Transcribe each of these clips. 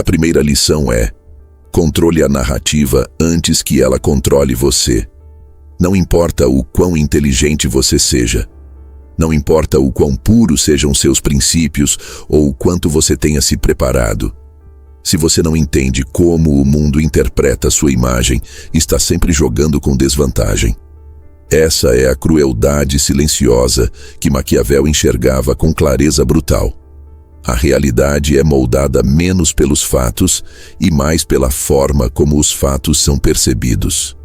primeira lição é: controle a narrativa antes que ela controle você. Não importa o quão inteligente você seja. Não importa o quão puros sejam seus princípios ou o quanto você tenha se preparado. Se você não entende como o mundo interpreta sua imagem, está sempre jogando com desvantagem. Essa é a crueldade silenciosa que Maquiavel enxergava com clareza brutal. A realidade é moldada menos pelos fatos e mais pela forma como os fatos são percebidos.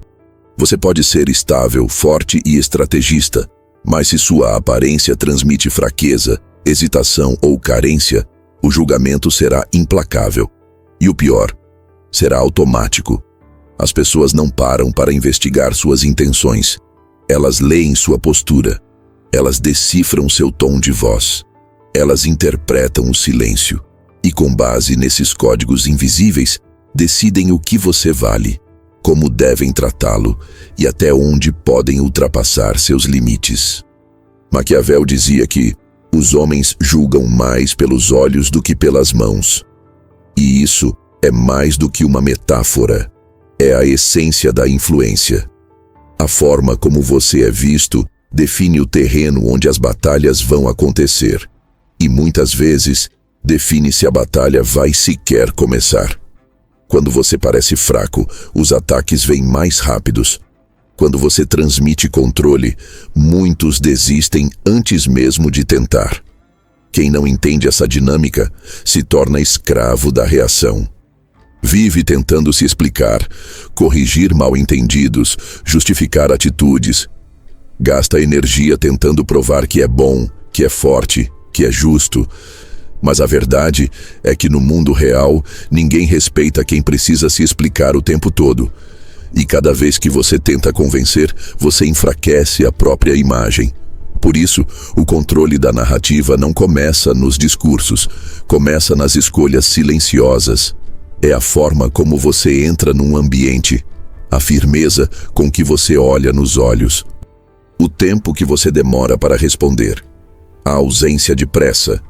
Você pode ser estável, forte e estrategista, mas se sua aparência transmite fraqueza, hesitação ou carência, o julgamento será implacável. E o pior, será automático. As pessoas não param para investigar suas intenções. Elas leem sua postura. Elas decifram seu tom de voz. Elas interpretam o silêncio. E com base nesses códigos invisíveis, decidem o que você vale, como devem tratá-lo e até onde podem ultrapassar seus limites. Maquiavel dizia que os homens julgam mais pelos olhos do que pelas mãos. E isso é mais do que uma metáfora. É a essência da influência. A forma como você é visto define o terreno onde as batalhas vão acontecer. E muitas vezes define se a batalha vai sequer começar. Quando você parece fraco, os ataques vêm mais rápidos. Quando você transmite controle, muitos desistem antes mesmo de tentar. Quem não entende essa dinâmica se torna escravo da reação. Vive tentando se explicar, corrigir mal-entendidos, justificar atitudes. Gasta energia tentando provar que é bom, que é forte, que é justo. Mas a verdade é que no mundo real, ninguém respeita quem precisa se explicar o tempo todo. E cada vez que você tenta convencer, você enfraquece a própria imagem. Por isso, o controle da narrativa não começa nos discursos, começa nas escolhas silenciosas. É a forma como você entra num ambiente, a firmeza com que você olha nos olhos, o tempo que você demora para responder, a ausência de pressa,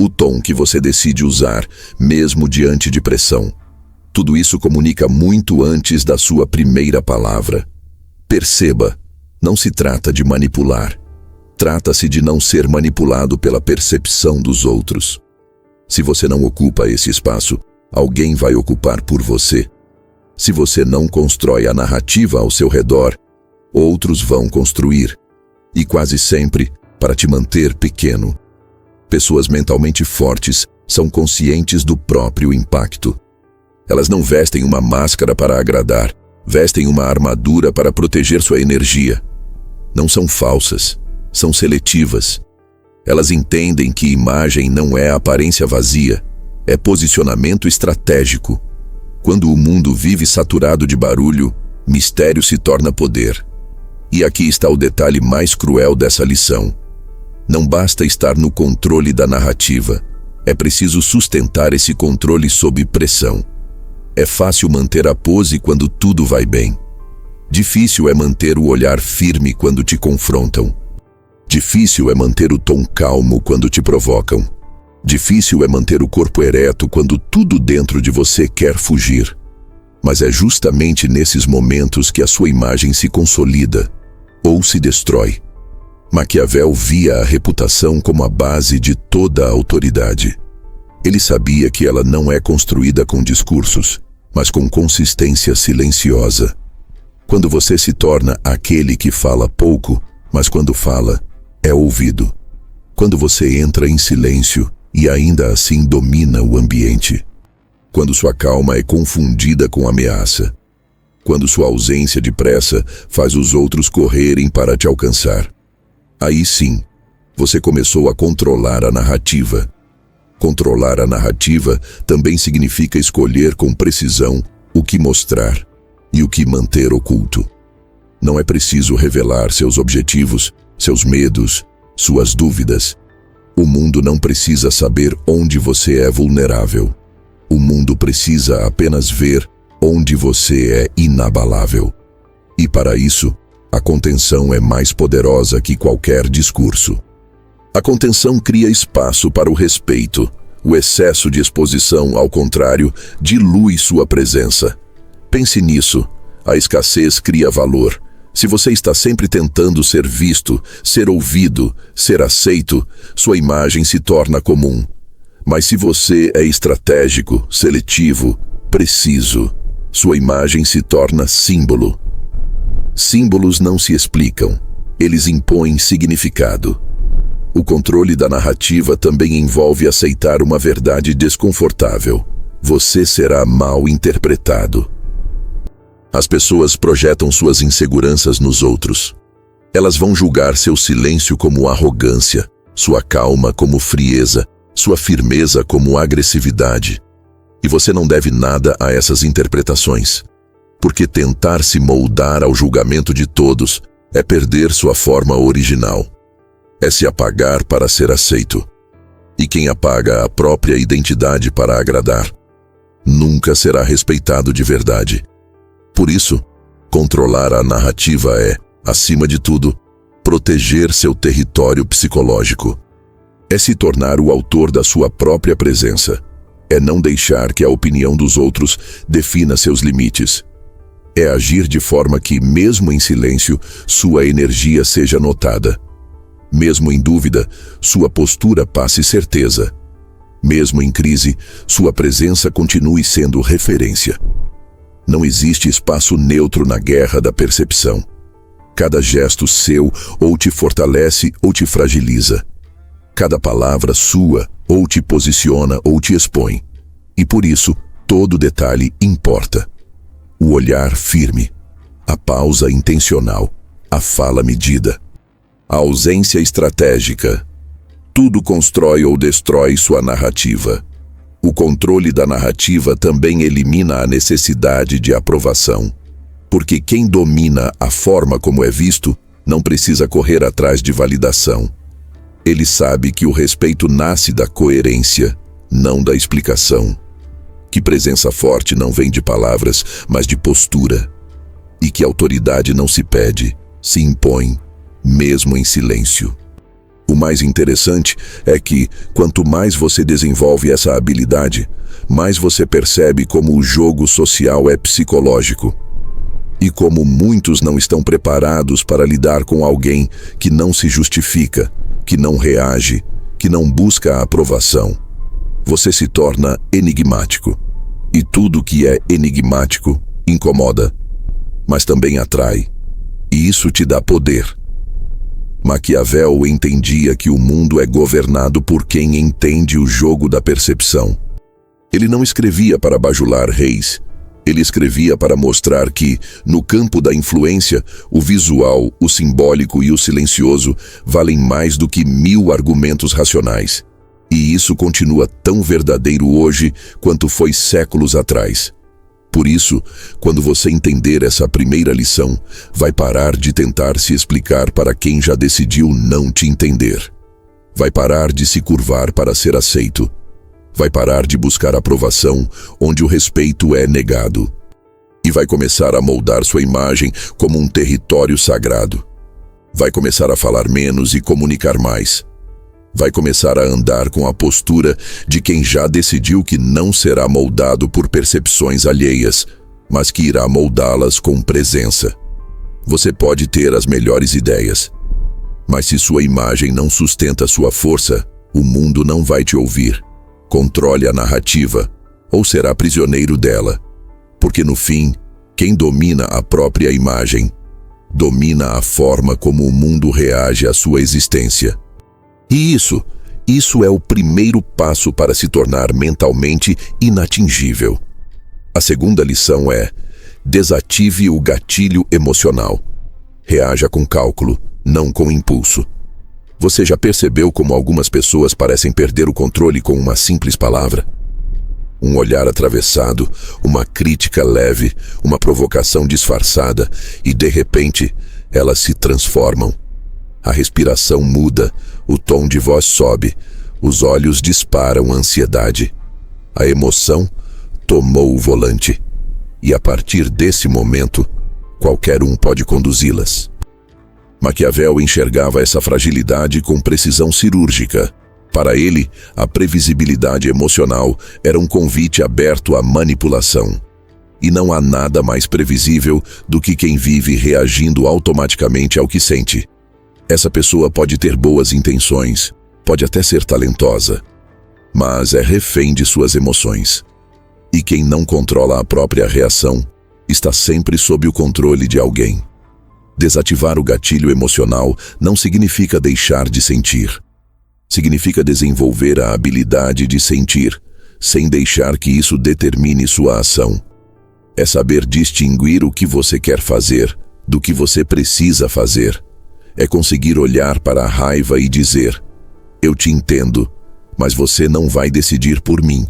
o tom que você decide usar, mesmo diante de pressão. Tudo isso comunica muito antes da sua primeira palavra. Perceba, não se trata de manipular. Trata-se de não ser manipulado pela percepção dos outros. Se você não ocupa esse espaço, alguém vai ocupar por você. Se você não constrói a narrativa ao seu redor, outros vão construir. E quase sempre para te manter pequeno. Pessoas mentalmente fortes são conscientes do próprio impacto. Elas não vestem uma máscara para agradar, vestem uma armadura para proteger sua energia. Não são falsas. São seletivas. Elas entendem que imagem não é aparência vazia, é posicionamento estratégico. Quando o mundo vive saturado de barulho, mistério se torna poder. E aqui está o detalhe mais cruel dessa lição. Não basta estar no controle da narrativa, é preciso sustentar esse controle sob pressão. É fácil manter a pose quando tudo vai bem. Difícil é manter o olhar firme quando te confrontam. Difícil é manter o tom calmo quando te provocam. Difícil é manter o corpo ereto quando tudo dentro de você quer fugir. Mas é justamente nesses momentos que a sua imagem se consolida ou se destrói. Maquiavel via a reputação como a base de toda a autoridade. Ele sabia que ela não é construída com discursos, mas com consistência silenciosa. Quando você se torna aquele que fala pouco, mas quando fala, é ouvido. Quando você entra em silêncio e ainda assim domina o ambiente. Quando sua calma é confundida com ameaça. Quando sua ausência de pressa faz os outros correrem para te alcançar. Aí sim, você começou a controlar a narrativa. Controlar a narrativa também significa escolher com precisão o que mostrar e o que manter oculto. Não é preciso revelar seus objetivos, seus medos, suas dúvidas. O mundo não precisa saber onde você é vulnerável. O mundo precisa apenas ver onde você é inabalável. E para isso, a contenção é mais poderosa que qualquer discurso. A contenção cria espaço para o respeito, O excesso de exposição, ao contrário, dilui sua presença. Pense nisso. A escassez cria valor. Se você está sempre tentando ser visto, ser ouvido, ser aceito, sua imagem se torna comum. Mas se você é estratégico, seletivo, preciso, sua imagem se torna símbolo. Símbolos não se explicam, eles impõem significado. O controle da narrativa também envolve aceitar uma verdade desconfortável. Você será mal interpretado. As pessoas projetam suas inseguranças nos outros. Elas vão julgar seu silêncio como arrogância, sua calma como frieza, sua firmeza como agressividade. E você não deve nada a essas interpretações. Porque tentar se moldar ao julgamento de todos é perder sua forma original. É se apagar para ser aceito. E quem apaga a própria identidade para agradar, nunca será respeitado de verdade. Por isso, controlar a narrativa é, acima de tudo, proteger seu território psicológico. É se tornar o autor da sua própria presença. É não deixar que a opinião dos outros defina seus limites. É agir de forma que, mesmo em silêncio, sua energia seja notada. Mesmo em dúvida, sua postura passe certeza. Mesmo em crise, sua presença continue sendo referência. Não existe espaço neutro na guerra da percepção. Cada gesto seu ou te fortalece ou te fragiliza. Cada palavra sua ou te posiciona ou te expõe. E por isso, todo detalhe importa. O olhar firme, a pausa intencional, a fala medida, a ausência estratégica. Tudo constrói ou destrói sua narrativa. O controle da narrativa também elimina a necessidade de aprovação. Porque quem domina a forma como é visto não precisa correr atrás de validação. Ele sabe que o respeito nasce da coerência, não da explicação. Que presença forte não vem de palavras, mas de postura. E que autoridade não se pede, se impõe, mesmo em silêncio. O mais interessante é que, quanto mais você desenvolve essa habilidade, mais você percebe como o jogo social é psicológico. E como muitos não estão preparados para lidar com alguém que não se justifica, que não reage, que não busca a aprovação. Você se torna enigmático. E tudo que é enigmático incomoda, mas também atrai. E isso te dá poder. Maquiavel entendia que o mundo é governado por quem entende o jogo da percepção. Ele não escrevia para bajular reis. Ele escrevia para mostrar que, no campo da influência, o visual, o simbólico e o silencioso valem mais do que 1000 argumentos racionais. E isso continua tão verdadeiro hoje quanto foi séculos atrás. Por isso, quando você entender essa primeira lição, vai parar de tentar se explicar para quem já decidiu não te entender. Vai parar de se curvar para ser aceito. Vai parar de buscar aprovação onde o respeito é negado. E vai começar a moldar sua imagem como um território sagrado. Vai começar a falar menos e comunicar mais. Vai começar a andar com a postura de quem já decidiu que não será moldado por percepções alheias, mas que irá moldá-las com presença. Você pode ter as melhores ideias, mas se sua imagem não sustenta sua força, o mundo não vai te ouvir. Controle a narrativa, ou será prisioneiro dela. Porque no fim, quem domina a própria imagem, domina a forma como o mundo reage à sua existência. E isso é o primeiro passo para se tornar mentalmente inatingível. A segunda lição é: desative o gatilho emocional. Reaja com cálculo, não com impulso. Você já percebeu como algumas pessoas parecem perder o controle com uma simples palavra? Um olhar atravessado, uma crítica leve, uma provocação disfarçada e, de repente, elas se transformam. A respiração muda, o tom de voz sobe, os olhos disparam ansiedade. A emoção tomou o volante. E a partir desse momento, qualquer um pode conduzi-las. Maquiavel enxergava essa fragilidade com precisão cirúrgica. Para ele, a previsibilidade emocional era um convite aberto à manipulação. E não há nada mais previsível do que quem vive reagindo automaticamente ao que sente. Essa pessoa pode ter boas intenções, pode até ser talentosa, mas é refém de suas emoções. E quem não controla a própria reação está sempre sob o controle de alguém. Desativar o gatilho emocional não significa deixar de sentir. Significa desenvolver a habilidade de sentir, sem deixar que isso determine sua ação. É saber distinguir o que você quer fazer do que você precisa fazer. É conseguir olhar para a raiva e dizer: eu te entendo, mas você não vai decidir por mim.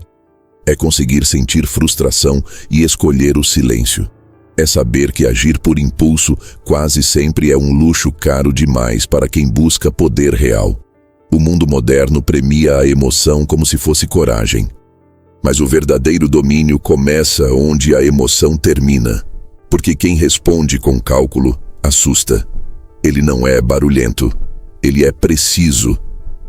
É conseguir sentir frustração e escolher o silêncio. É saber que agir por impulso quase sempre é um luxo caro demais para quem busca poder real. O mundo moderno premia a emoção como se fosse coragem. Mas o verdadeiro domínio começa onde a emoção termina. Porque quem responde com cálculo assusta. Ele não é barulhento. Ele é preciso.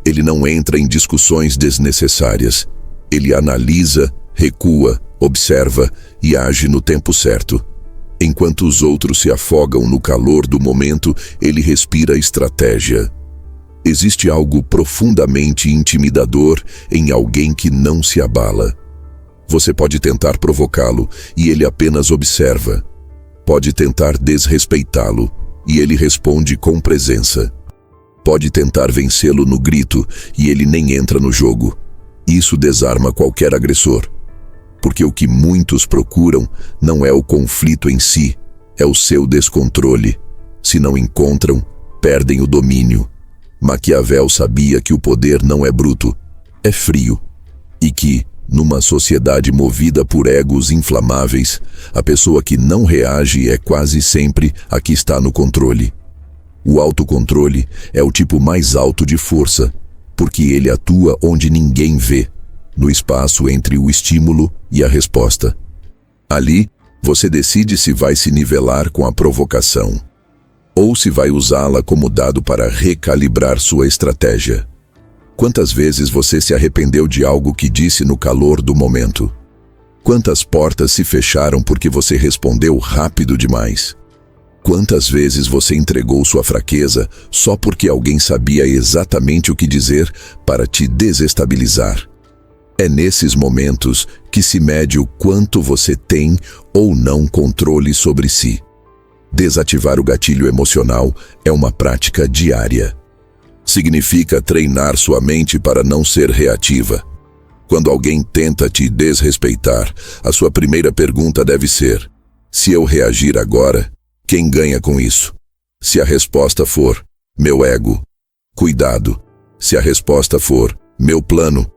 Ele não entra em discussões desnecessárias. Ele analisa, recua, observa e age no tempo certo. Enquanto os outros se afogam no calor do momento, ele respira estratégia. Existe algo profundamente intimidador em alguém que não se abala. Você pode tentar provocá-lo e ele apenas observa. Pode tentar desrespeitá-lo e ele responde com presença. Pode tentar vencê-lo no grito e ele nem entra no jogo. Isso desarma qualquer agressor. Porque o que muitos procuram não é o conflito em si, é o seu descontrole. Se não encontram, perdem o domínio. Maquiavel sabia que o poder não é bruto, é frio. E que, numa sociedade movida por egos inflamáveis, a pessoa que não reage é quase sempre a que está no controle. O autocontrole é o tipo mais alto de força, porque ele atua onde ninguém vê, no espaço entre o estímulo e a resposta. Ali, você decide se vai se nivelar com a provocação, ou se vai usá-la como dado para recalibrar sua estratégia. Quantas vezes você se arrependeu de algo que disse no calor do momento? Quantas portas se fecharam porque você respondeu rápido demais? Quantas vezes você entregou sua fraqueza só porque alguém sabia exatamente o que dizer para te desestabilizar? É nesses momentos que se mede o quanto você tem ou não controle sobre si. Desativar o gatilho emocional é uma prática diária. Significa treinar sua mente para não ser reativa. Quando alguém tenta te desrespeitar, a sua primeira pergunta deve ser: se eu reagir agora, quem ganha com isso? Se a resposta for: meu ego, cuidado. Se a resposta for: meu plano,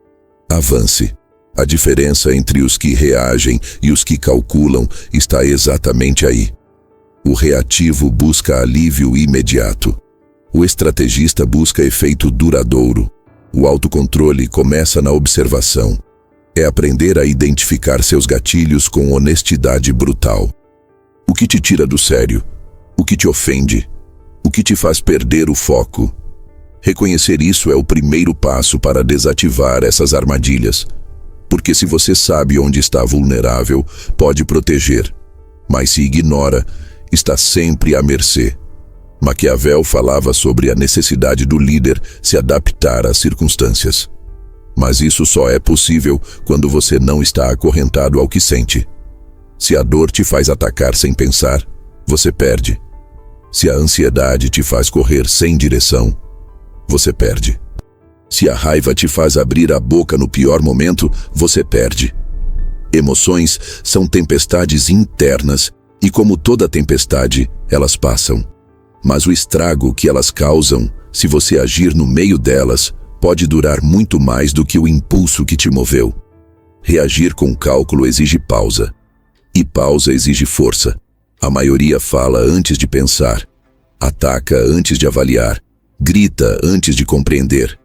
avance. A diferença entre os que reagem e os que calculam está exatamente aí. O reativo busca alívio imediato. O estrategista busca efeito duradouro. O autocontrole começa na observação. É aprender a identificar seus gatilhos com honestidade brutal. O que te tira do sério? O que te ofende? O que te faz perder o foco? Reconhecer isso é o primeiro passo para desativar essas armadilhas. Porque se você sabe onde está vulnerável, pode proteger. Mas se ignora, está sempre à mercê. Maquiavel falava sobre a necessidade do líder se adaptar às circunstâncias. Mas isso só é possível quando você não está acorrentado ao que sente. Se a dor te faz atacar sem pensar, você perde. Se a ansiedade te faz correr sem direção, você perde. Se a raiva te faz abrir a boca no pior momento, você perde. Emoções são tempestades internas e, como toda tempestade, elas passam. Mas o estrago que elas causam, se você agir no meio delas, pode durar muito mais do que o impulso que te moveu. Reagir com cálculo exige pausa. E pausa exige força. A maioria fala antes de pensar, ataca antes de avaliar, grita antes de compreender.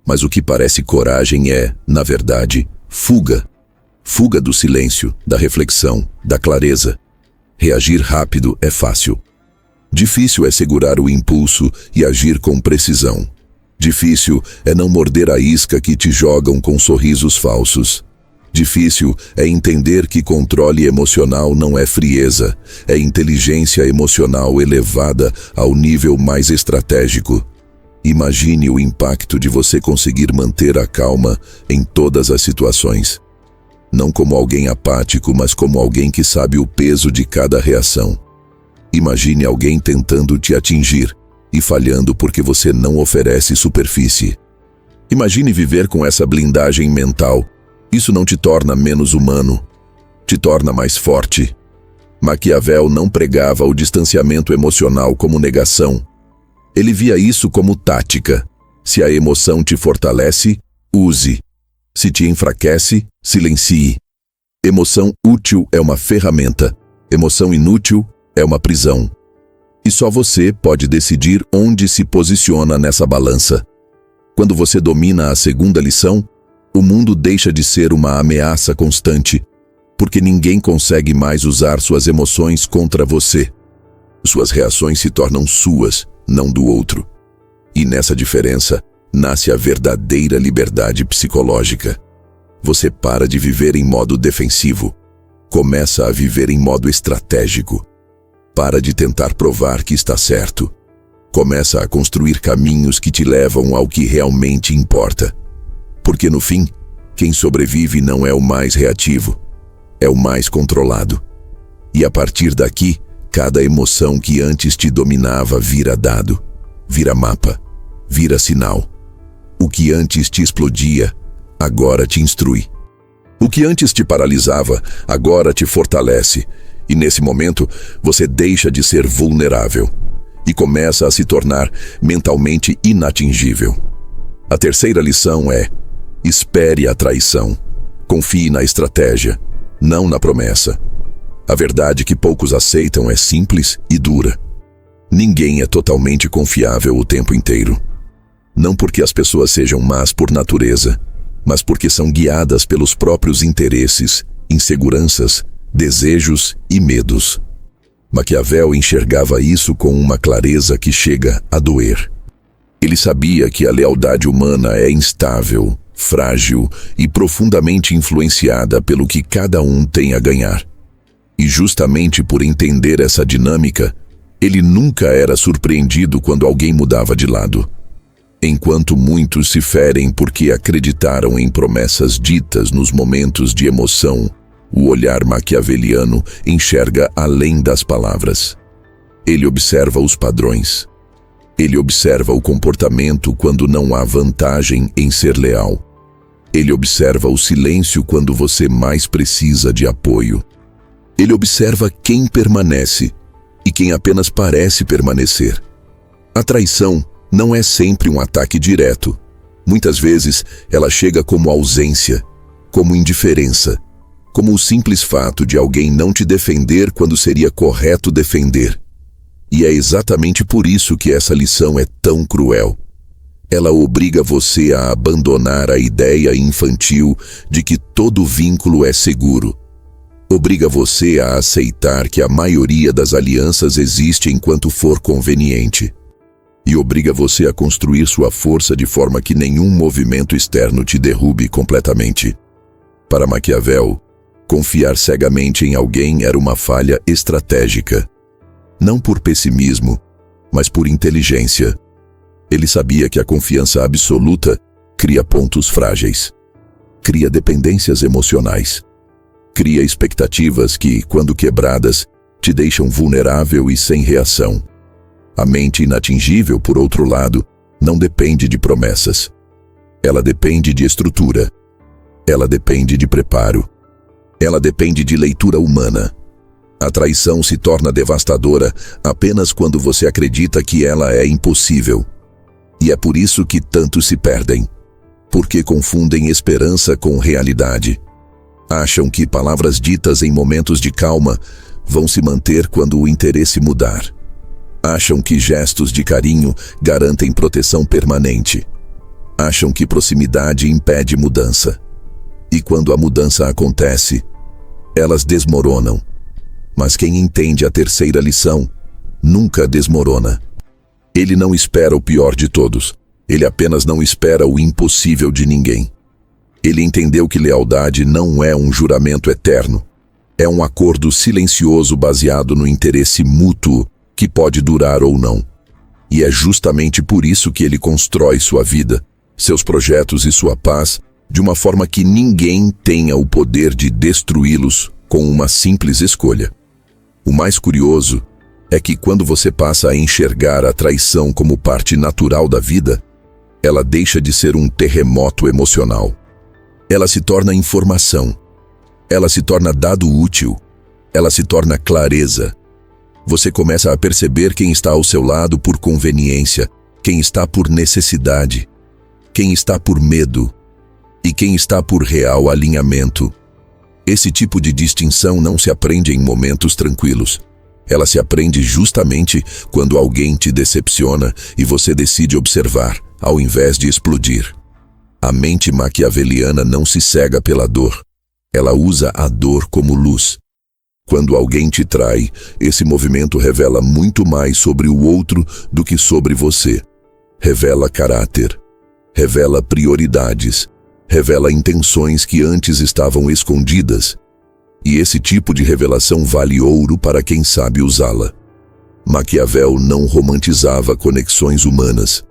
Mas o que parece coragem é, na verdade, fuga. Fuga do silêncio, da reflexão, da clareza. Reagir rápido é fácil. Difícil é segurar o impulso e agir com precisão. Difícil é não morder a isca que te jogam com sorrisos falsos. Difícil é entender que controle emocional não é frieza, é inteligência emocional elevada ao nível mais estratégico. Imagine o impacto de você conseguir manter a calma em todas as situações. Não como alguém apático, mas como alguém que sabe o peso de cada reação. Imagine alguém tentando te atingir e falhando porque você não oferece superfície. Imagine viver com essa blindagem mental. Isso não te torna menos humano, te torna mais forte. Maquiavel não pregava o distanciamento emocional como negação. Ele via isso como tática. Se a emoção te fortalece, use. Se te enfraquece, silencie. Emoção útil é uma ferramenta. Emoção inútil é uma prisão. E só você pode decidir onde se posiciona nessa balança. Quando você domina a segunda lição, o mundo deixa de ser uma ameaça constante, porque ninguém consegue mais usar suas emoções contra você. Suas reações se tornam suas, não do outro. E nessa diferença, nasce a verdadeira liberdade psicológica. Você para de viver em modo defensivo, começa a viver em modo estratégico. Para de tentar provar que está certo. Começa a construir caminhos que te levam ao que realmente importa. Porque no fim, quem sobrevive não é o mais reativo, é o mais controlado. E a partir daqui, cada emoção que antes te dominava vira dado, vira mapa, vira sinal. O que antes te explodia, agora te instrui. O que antes te paralisava, agora te fortalece. E nesse momento, você deixa de ser vulnerável e começa a se tornar mentalmente inatingível. A terceira lição é: espere a traição. Confie na estratégia, não na promessa. A verdade que poucos aceitam é simples e dura. Ninguém é totalmente confiável o tempo inteiro. Não porque as pessoas sejam más por natureza, mas porque são guiadas pelos próprios interesses, inseguranças, desejos e medos. Maquiavel enxergava isso com uma clareza que chega a doer. Ele sabia que a lealdade humana é instável, frágil e profundamente influenciada pelo que cada um tem a ganhar. E justamente por entender essa dinâmica, ele nunca era surpreendido quando alguém mudava de lado. Enquanto muitos se ferem porque acreditaram em promessas ditas nos momentos de emoção, o olhar maquiaveliano enxerga além das palavras. Ele observa os padrões. Ele observa o comportamento quando não há vantagem em ser leal. Ele observa o silêncio quando você mais precisa de apoio. Ele observa quem permanece e quem apenas parece permanecer. A traição não é sempre um ataque direto. Muitas vezes ela chega como ausência, como indiferença, como o simples fato de alguém não te defender quando seria correto defender. E é exatamente por isso que essa lição é tão cruel. Ela obriga você a abandonar a ideia infantil de que todo vínculo é seguro. Obriga você a aceitar que a maioria das alianças existe enquanto for conveniente. E obriga você a construir sua força de forma que nenhum movimento externo te derrube completamente. Para Maquiavel, confiar cegamente em alguém era uma falha estratégica. Não por pessimismo, mas por inteligência. Ele sabia que a confiança absoluta cria pontos frágeis, cria dependências emocionais, cria expectativas que, quando quebradas, te deixam vulnerável e sem reação. A mente inatingível, por outro lado, não depende de promessas. Ela depende de estrutura. Ela depende de preparo. Ela depende de leitura humana. A traição se torna devastadora apenas quando você acredita que ela é impossível. E é por isso que tantos se perdem. Porque confundem esperança com realidade. Acham que palavras ditas em momentos de calma vão se manter quando o interesse mudar. Acham que gestos de carinho garantem proteção permanente. Acham que proximidade impede mudança. E quando a mudança acontece, elas desmoronam. Mas quem entende a terceira lição, nunca desmorona. Ele não espera o pior de todos. Ele apenas não espera o impossível de ninguém. Ele entendeu que lealdade não é um juramento eterno. É um acordo silencioso baseado no interesse mútuo que pode durar ou não. E é justamente por isso que ele constrói sua vida, seus projetos e sua paz de uma forma que ninguém tenha o poder de destruí-los com uma simples escolha. O mais curioso é que quando você passa a enxergar a traição como parte natural da vida, ela deixa de ser um terremoto emocional. Ela se torna informação. Ela se torna dado útil. Ela se torna clareza. Você começa a perceber quem está ao seu lado por conveniência, quem está por necessidade, quem está por medo e quem está por real alinhamento. Esse tipo de distinção não se aprende em momentos tranquilos. Ela se aprende justamente quando alguém te decepciona e você decide observar, ao invés de explodir. A mente maquiaveliana não se cega pela dor. Ela usa a dor como luz. Quando alguém te trai, esse movimento revela muito mais sobre o outro do que sobre você. Revela caráter, revela prioridades, revela intenções que antes estavam escondidas. E esse tipo de revelação vale ouro para quem sabe usá-la. Maquiavel não romantizava conexões humanas.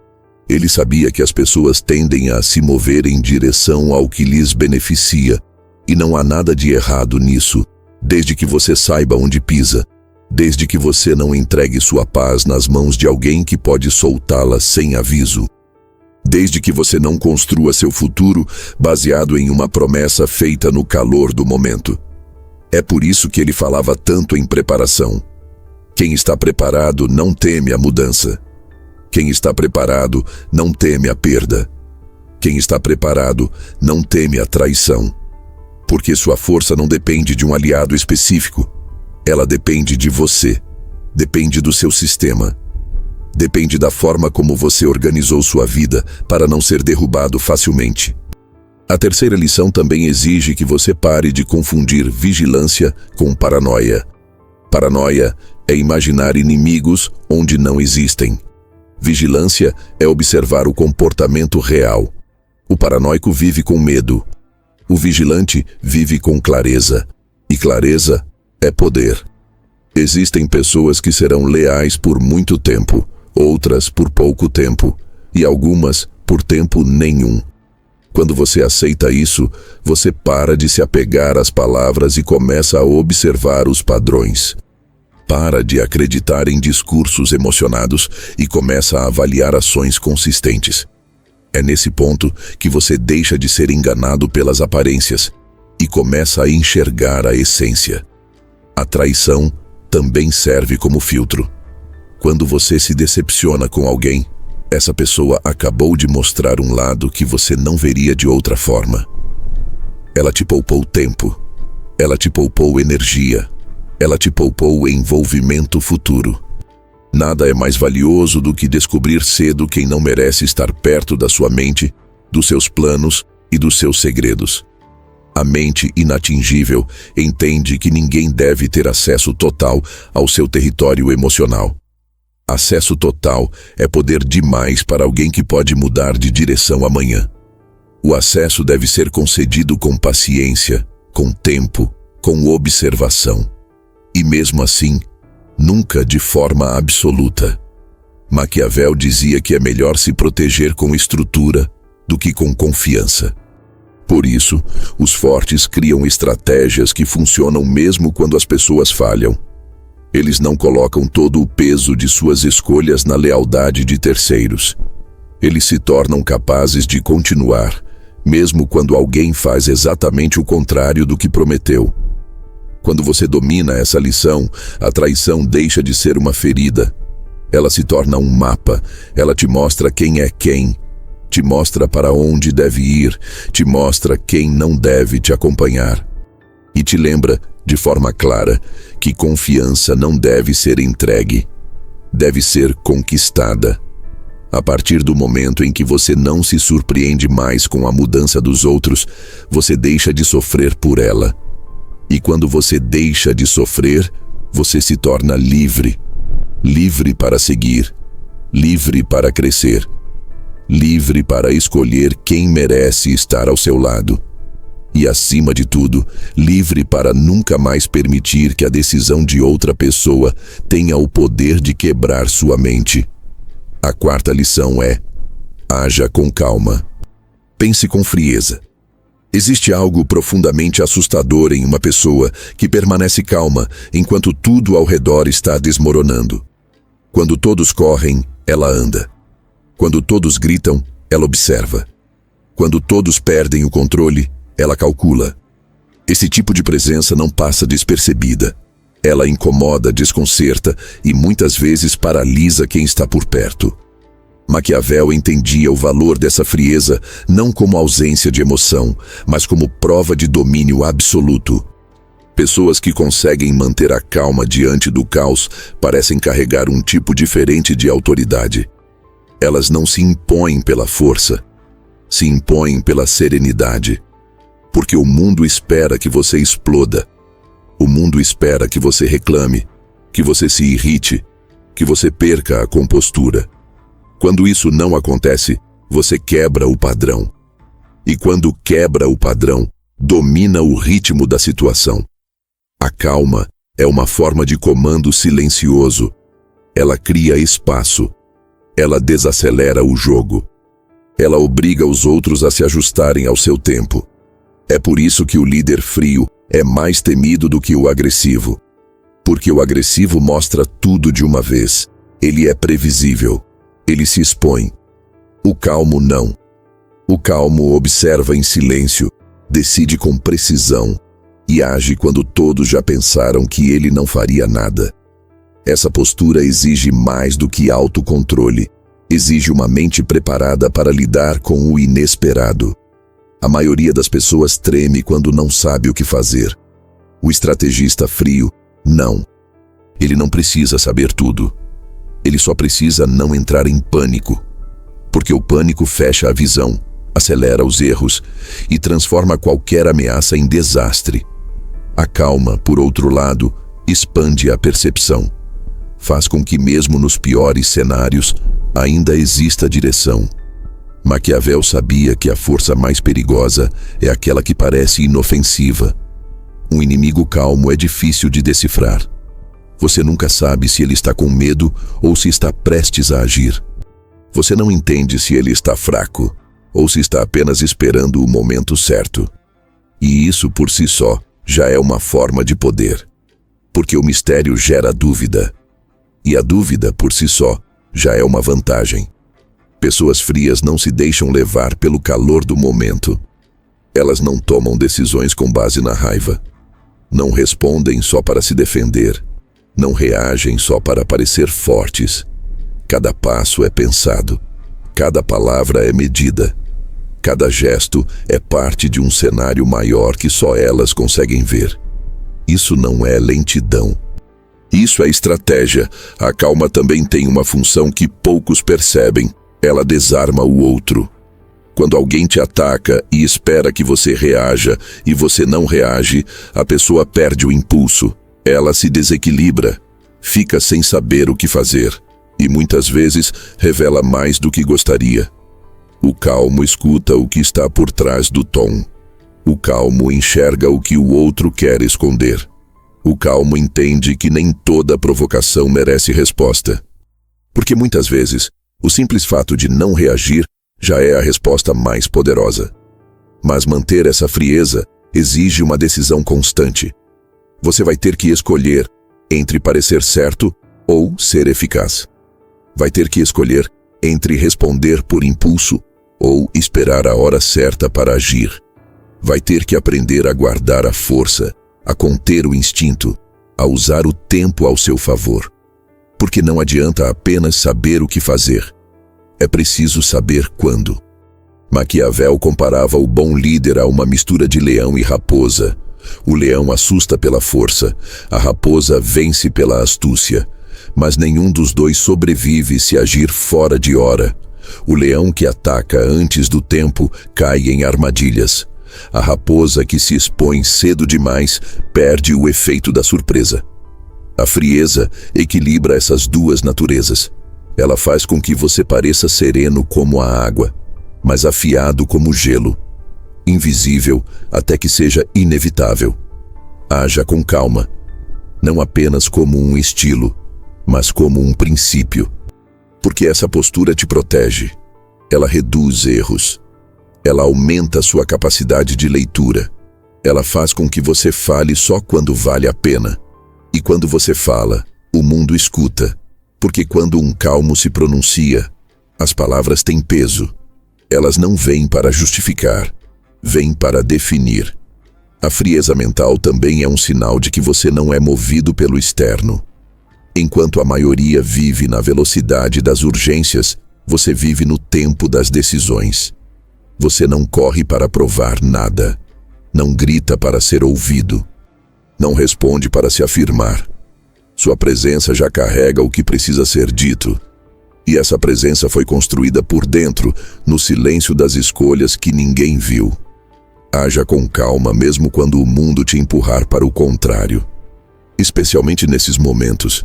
Ele sabia que as pessoas tendem a se mover em direção ao que lhes beneficia, e não há nada de errado nisso, desde que você saiba onde pisa, desde que você não entregue sua paz nas mãos de alguém que pode soltá-la sem aviso. Desde que você não construa seu futuro baseado em uma promessa feita no calor do momento. É por isso que ele falava tanto em preparação. Quem está preparado não teme a mudança. Quem está preparado não teme a perda. Quem está preparado não teme a traição. Porque sua força não depende de um aliado específico. Ela depende de você. Depende do seu sistema. Depende da forma como você organizou sua vida para não ser derrubado facilmente. A terceira lição também exige que você pare de confundir vigilância com paranoia. Paranoia é imaginar inimigos onde não existem. Vigilância é observar o comportamento real. O paranoico vive com medo. O vigilante vive com clareza. E clareza é poder. Existem pessoas que serão leais por muito tempo, outras por pouco tempo, e algumas por tempo nenhum. Quando você aceita isso, você para de se apegar às palavras e começa a observar os padrões. Para de acreditar em discursos emocionados e começa a avaliar ações consistentes. É nesse ponto que você deixa de ser enganado pelas aparências e começa a enxergar a essência. A traição também serve como filtro. Quando você se decepciona com alguém, essa pessoa acabou de mostrar um lado que você não veria de outra forma. Ela te poupou tempo. Ela te poupou energia. Ela te poupou envolvimento futuro. Nada é mais valioso do que descobrir cedo quem não merece estar perto da sua mente, dos seus planos e dos seus segredos. A mente inatingível entende que ninguém deve ter acesso total ao seu território emocional. Acesso total é poder demais para alguém que pode mudar de direção amanhã. O acesso deve ser concedido com paciência, com tempo, com observação. E mesmo assim, nunca de forma absoluta. Maquiavel dizia que é melhor se proteger com estrutura do que com confiança. Por isso, os fortes criam estratégias que funcionam mesmo quando as pessoas falham. Eles não colocam todo o peso de suas escolhas na lealdade de terceiros. Eles se tornam capazes de continuar, mesmo quando alguém faz exatamente o contrário do que prometeu. Quando você domina essa lição, a traição deixa de ser uma ferida. Ela se torna um mapa. Ela te mostra quem é quem, te mostra para onde deve ir, te mostra quem não deve te acompanhar. E te lembra, de forma clara, que confiança não deve ser entregue, deve ser conquistada. A partir do momento em que você não se surpreende mais com a mudança dos outros, você deixa de sofrer por ela. E quando você deixa de sofrer, você se torna livre. Livre para seguir, livre para crescer, livre para escolher quem merece estar ao seu lado. E, acima de tudo, livre para nunca mais permitir que a decisão de outra pessoa tenha o poder de quebrar sua mente. A quarta lição é: haja com calma. Pense com frieza. Existe algo profundamente assustador em uma pessoa que permanece calma enquanto tudo ao redor está desmoronando. Quando todos correm, ela anda. Quando todos gritam, ela observa. Quando todos perdem o controle, ela calcula. Esse tipo de presença não passa despercebida. Ela incomoda, desconcerta e muitas vezes paralisa quem está por perto. Maquiavel entendia o valor dessa frieza não como ausência de emoção, mas como prova de domínio absoluto. Pessoas que conseguem manter a calma diante do caos parecem carregar um tipo diferente de autoridade. Elas não se impõem pela força, se impõem pela serenidade. Porque o mundo espera que você exploda. O mundo espera que você reclame, que você se irrite, que você perca a compostura. Quando isso não acontece, você quebra o padrão. E quando quebra o padrão, domina o ritmo da situação. A calma é uma forma de comando silencioso. Ela cria espaço. Ela desacelera o jogo. Ela obriga os outros a se ajustarem ao seu tempo. É por isso que o líder frio é mais temido do que o agressivo. Porque o agressivo mostra tudo de uma vez. Ele é previsível. Ele se expõe. O calmo não. O calmo observa em silêncio, decide com precisão e age quando todos já pensaram que ele não faria nada. Essa postura exige mais do que autocontrole. Exige uma mente preparada para lidar com o inesperado. A maioria das pessoas treme quando não sabe o que fazer. O estrategista frio, não. Ele não precisa saber tudo. Ele só precisa não entrar em pânico. Porque o pânico fecha a visão, acelera os erros e transforma qualquer ameaça em desastre. A calma, por outro lado, expande a percepção. Faz com que mesmo nos piores cenários ainda exista direção. Maquiavel sabia que a força mais perigosa é aquela que parece inofensiva. Um inimigo calmo é difícil de decifrar. Você nunca sabe se ele está com medo ou se está prestes a agir. Você não entende se ele está fraco ou se está apenas esperando o momento certo. E isso por si só já é uma forma de poder. Porque o mistério gera dúvida. E a dúvida por si só já é uma vantagem. Pessoas frias não se deixam levar pelo calor do momento. Elas não tomam decisões com base na raiva. Não respondem só para se defender. Não reagem só para parecer fortes. Cada passo é pensado. Cada palavra é medida. Cada gesto é parte de um cenário maior que só elas conseguem ver. Isso não é lentidão. Isso é estratégia. A calma também tem uma função que poucos percebem. Ela desarma o outro. Quando alguém te ataca e espera que você reaja e você não reage, a pessoa perde o impulso. Ela se desequilibra, fica sem saber o que fazer e muitas vezes revela mais do que gostaria. O calmo escuta o que está por trás do tom. O calmo enxerga o que o outro quer esconder. O calmo entende que nem toda provocação merece resposta. Porque muitas vezes, o simples fato de não reagir já é a resposta mais poderosa. Mas manter essa frieza exige uma decisão constante. Você vai ter que escolher entre parecer certo ou ser eficaz. Vai ter que escolher entre responder por impulso ou esperar a hora certa para agir. Vai ter que aprender a guardar a força, a conter o instinto, a usar o tempo ao seu favor. Porque não adianta apenas saber o que fazer. É preciso saber quando. Maquiavel comparava o bom líder a uma mistura de leão e raposa. O leão assusta pela força, a raposa vence pela astúcia, mas nenhum dos dois sobrevive se agir fora de hora. O leão que ataca antes do tempo cai em armadilhas. A raposa que se expõe cedo demais perde o efeito da surpresa. A frieza equilibra essas duas naturezas. Ela faz com que você pareça sereno como a água, mas afiado como o gelo, invisível até que seja inevitável. Haja com calma, não apenas como um estilo, mas como um princípio. Porque essa postura te protege, ela reduz erros, ela aumenta sua capacidade de leitura, ela faz com que você fale só quando vale a pena. E quando você fala, o mundo escuta, porque quando um calmo se pronuncia, as palavras têm peso. Elas não vêm para justificar, vêm para definir. A frieza mental também é um sinal de que você não é movido pelo externo. Enquanto a maioria vive na velocidade das urgências, você vive no tempo das decisões. Você não corre para provar nada, não grita para ser ouvido, não responde para se afirmar. Sua presença já carrega o que precisa ser dito. E essa presença foi construída por dentro, no silêncio das escolhas que ninguém viu. Haja com calma mesmo quando o mundo te empurrar para o contrário. Especialmente nesses momentos.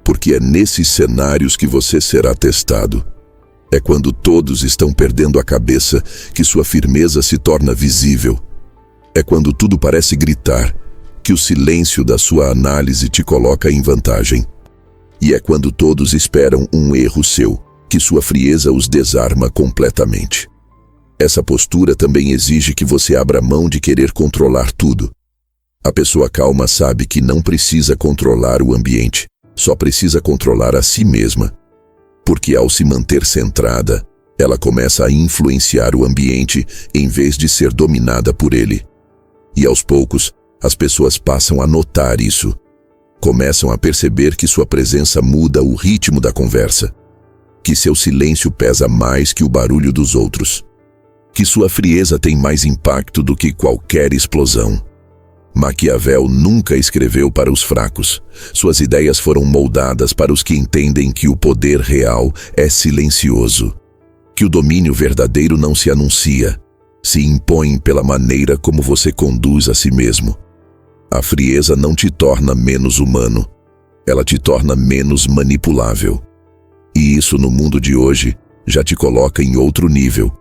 Porque é nesses cenários que você será testado. É quando todos estão perdendo a cabeça que sua firmeza se torna visível. É quando tudo parece gritar, que o silêncio da sua análise te coloca em vantagem. E é quando todos esperam um erro seu, que sua frieza os desarma completamente. Essa postura também exige que você abra mão de querer controlar tudo. A pessoa calma sabe que não precisa controlar o ambiente, só precisa controlar a si mesma. Porque ao se manter centrada, ela começa a influenciar o ambiente em vez de ser dominada por ele. E aos poucos, as pessoas passam a notar isso. Começam a perceber que sua presença muda o ritmo da conversa, que seu silêncio pesa mais que o barulho dos outros, que sua frieza tem mais impacto do que qualquer explosão. Maquiavel nunca escreveu para os fracos. Suas ideias foram moldadas para os que entendem que o poder real é silencioso, que o domínio verdadeiro não se anuncia, se impõe pela maneira como você conduz a si mesmo. A frieza não te torna menos humano, ela te torna menos manipulável. E isso no mundo de hoje já te coloca em outro nível.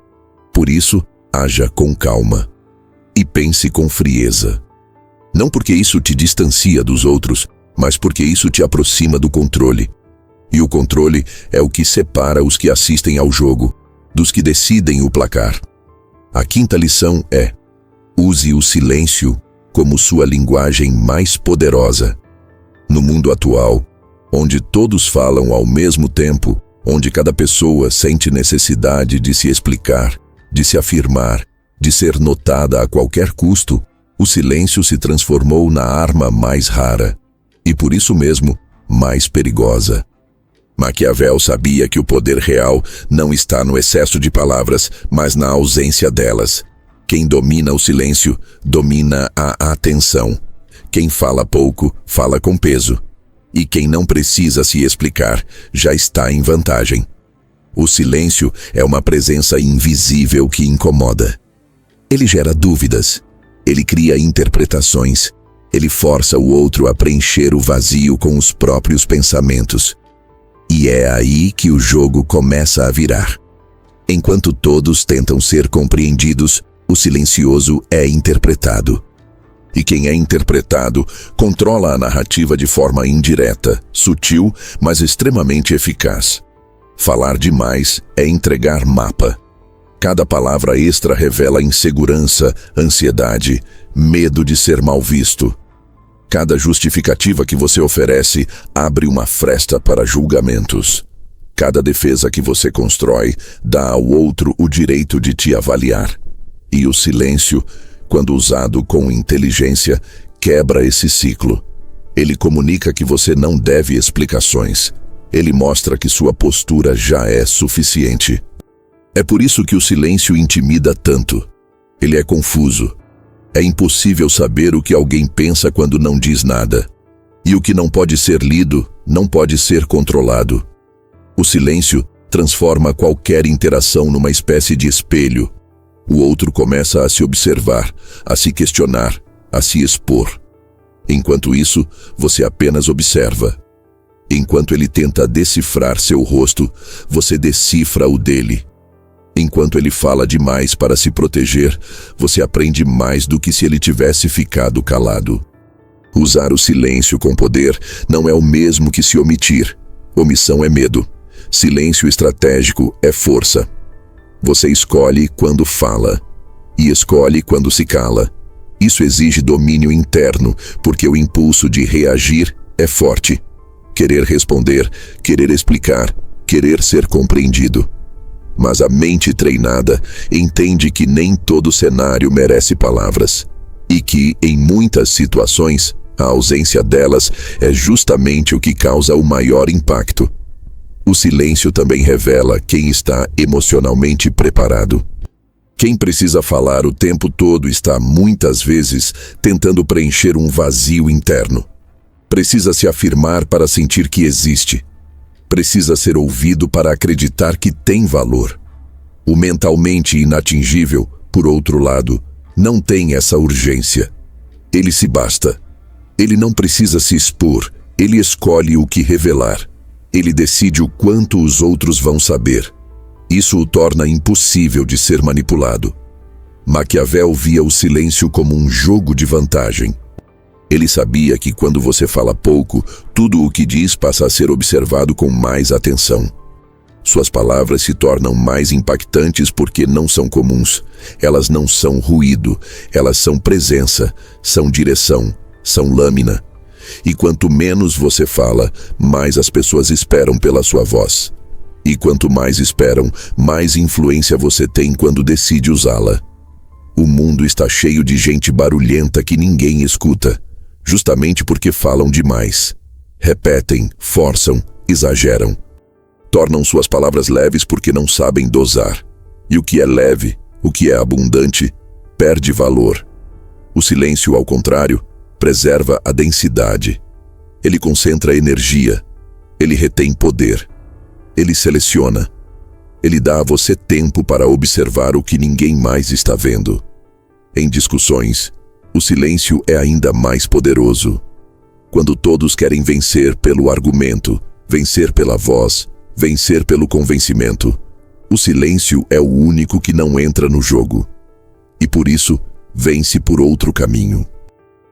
Por isso, haja com calma e pense com frieza. Não porque isso te distancia dos outros, mas porque isso te aproxima do controle. E o controle é o que separa os que assistem ao jogo dos que decidem o placar. A quinta lição é: use o silêncio como sua linguagem mais poderosa. No mundo atual, onde todos falam ao mesmo tempo, onde cada pessoa sente necessidade de se explicar, de se afirmar, de ser notada a qualquer custo, o silêncio se transformou na arma mais rara e, por isso mesmo, mais perigosa. Maquiavel sabia que o poder real não está no excesso de palavras, mas na ausência delas. Quem domina o silêncio, domina a atenção. Quem fala pouco, fala com peso. E quem não precisa se explicar, já está em vantagem. O silêncio é uma presença invisível que incomoda. Ele gera dúvidas. Ele cria interpretações. Ele força o outro a preencher o vazio com os próprios pensamentos. E é aí que o jogo começa a virar. Enquanto todos tentam ser compreendidos, o silencioso é interpretado. E quem é interpretado controla a narrativa de forma indireta, sutil, mas extremamente eficaz. Falar demais é entregar mapa. Cada palavra extra revela insegurança, ansiedade, medo de ser mal visto. Cada justificativa que você oferece abre uma fresta para julgamentos. Cada defesa que você constrói dá ao outro o direito de te avaliar. E o silêncio, quando usado com inteligência, quebra esse ciclo. Ele comunica que você não deve explicações. Ele mostra que sua postura já é suficiente. É por isso que o silêncio intimida tanto. Ele é confuso. É impossível saber o que alguém pensa quando não diz nada. E o que não pode ser lido, não pode ser controlado. O silêncio transforma qualquer interação numa espécie de espelho. O outro começa a se observar, a se questionar, a se expor. Enquanto isso, você apenas observa. Enquanto ele tenta decifrar seu rosto, você decifra o dele. Enquanto ele fala demais para se proteger, você aprende mais do que se ele tivesse ficado calado. Usar o silêncio com poder não é o mesmo que se omitir. Omissão é medo. Silêncio estratégico é força. Você escolhe quando fala e escolhe quando se cala. Isso exige domínio interno, porque o impulso de reagir é forte. Querer responder, querer explicar, querer ser compreendido. Mas a mente treinada entende que nem todo cenário merece palavras e que, em muitas situações, a ausência delas é justamente o que causa o maior impacto. O silêncio também revela quem está emocionalmente preparado. Quem precisa falar o tempo todo está, muitas vezes, tentando preencher um vazio interno. Precisa se afirmar para sentir que existe. Precisa ser ouvido para acreditar que tem valor. O mentalmente inatingível, por outro lado, não tem essa urgência. Ele se basta. Ele não precisa se expor, ele escolhe o que revelar. Ele decide o quanto os outros vão saber. Isso o torna impossível de ser manipulado. Maquiavel via o silêncio como um jogo de vantagem. Ele sabia que quando você fala pouco, tudo o que diz passa a ser observado com mais atenção. Suas palavras se tornam mais impactantes porque não são comuns. Elas não são ruído, elas são presença, são direção, são lâmina. E quanto menos você fala, mais as pessoas esperam pela sua voz. E quanto mais esperam, mais influência você tem quando decide usá-la. O mundo está cheio de gente barulhenta que ninguém escuta, justamente porque falam demais. Repetem, forçam, exageram. Tornam suas palavras leves porque não sabem dosar. E o que é leve, o que é abundante, perde valor. O silêncio, ao contrário, preserva a densidade. Ele concentra energia. Ele retém poder. Ele seleciona. Ele dá a você tempo para observar o que ninguém mais está vendo. Em discussões, o silêncio é ainda mais poderoso. Quando todos querem vencer pelo argumento, vencer pela voz, vencer pelo convencimento, o silêncio é o único que não entra no jogo. E por isso, vence por outro caminho.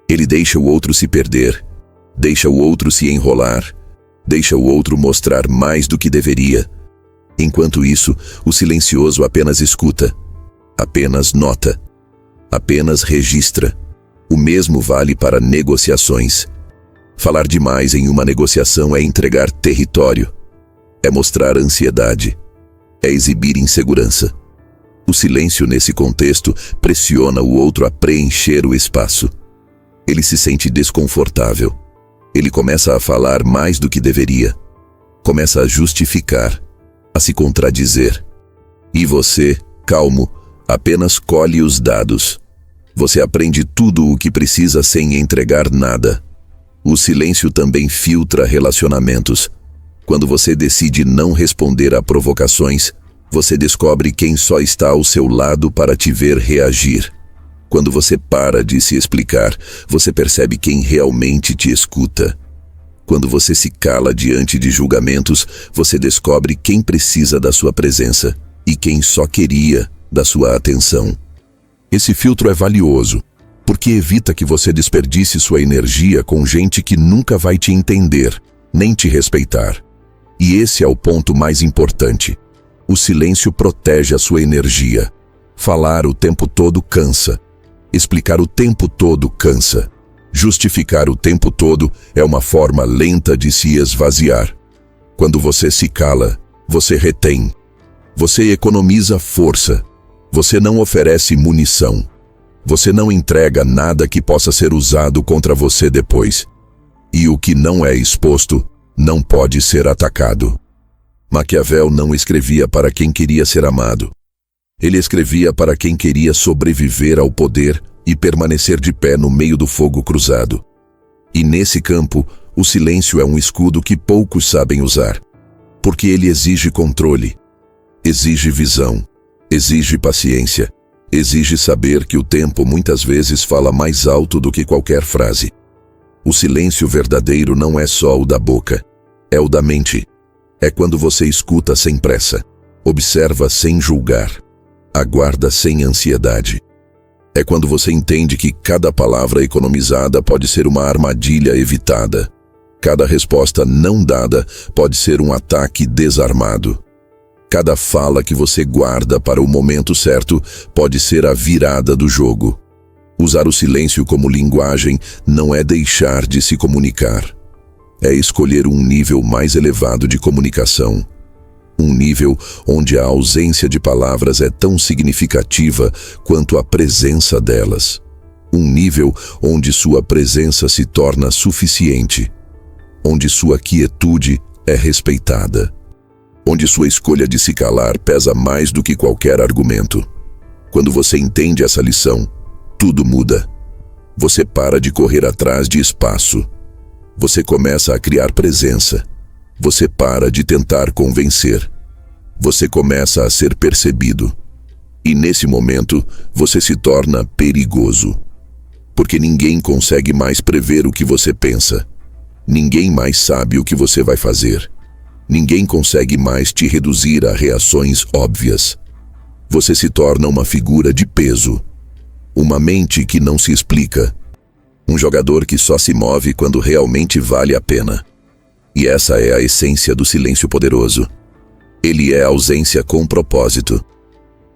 Ele deixa o outro se perder, deixa o outro se enrolar, deixa o outro mostrar mais do que deveria. Enquanto isso, o silencioso apenas escuta, apenas nota, apenas registra. O mesmo vale para negociações. Falar demais em uma negociação é entregar território, é mostrar ansiedade, é exibir insegurança. O silêncio nesse contexto pressiona o outro a preencher o espaço. Ele se sente desconfortável. Ele começa a falar mais do que deveria. Começa a justificar, a se contradizer. E você, calmo, apenas colhe os dados. Você aprende tudo o que precisa sem entregar nada. O silêncio também filtra relacionamentos. Quando você decide não responder a provocações, você descobre quem só está ao seu lado para te ver reagir. Quando você para de se explicar, você percebe quem realmente te escuta. Quando você se cala diante de julgamentos, você descobre quem precisa da sua presença e quem só queria da sua atenção. Esse filtro é valioso, porque evita que você desperdice sua energia com gente que nunca vai te entender, nem te respeitar. E esse é o ponto mais importante. O silêncio protege a sua energia. Falar o tempo todo cansa. Explicar o tempo todo cansa. Justificar o tempo todo é uma forma lenta de se esvaziar. Quando você se cala, você retém. Você economiza força. Você não oferece munição. Você não entrega nada que possa ser usado contra você depois. E o que não é exposto, não pode ser atacado. Maquiavel não escrevia para quem queria ser amado. Ele escrevia para quem queria sobreviver ao poder e permanecer de pé no meio do fogo cruzado. E nesse campo, o silêncio é um escudo que poucos sabem usar, porque ele exige controle, exige visão, exige paciência, exige saber que o tempo muitas vezes fala mais alto do que qualquer frase. O silêncio verdadeiro não é só o da boca, é o da mente. É quando você escuta sem pressa, observa sem julgar, aguarda sem ansiedade. É quando você entende que cada palavra economizada pode ser uma armadilha evitada. Cada resposta não dada pode ser um ataque desarmado. Cada fala que você guarda para o momento certo pode ser a virada do jogo. Usar o silêncio como linguagem não é deixar de se comunicar. É escolher um nível mais elevado de comunicação. Um nível onde a ausência de palavras é tão significativa quanto a presença delas. Um nível onde sua presença se torna suficiente. Onde sua quietude é respeitada. Onde sua escolha de se calar pesa mais do que qualquer argumento. Quando você entende essa lição, tudo muda. Você para de correr atrás de espaço. Você começa a criar presença. Você para de tentar convencer. Você começa a ser percebido. E nesse momento, você se torna perigoso. Porque ninguém consegue mais prever o que você pensa. Ninguém mais sabe o que você vai fazer. Ninguém consegue mais te reduzir a reações óbvias. Você se torna uma figura de peso. Uma mente que não se explica. Um jogador que só se move quando realmente vale a pena. E essa é a essência do silêncio poderoso. Ele é ausência com propósito.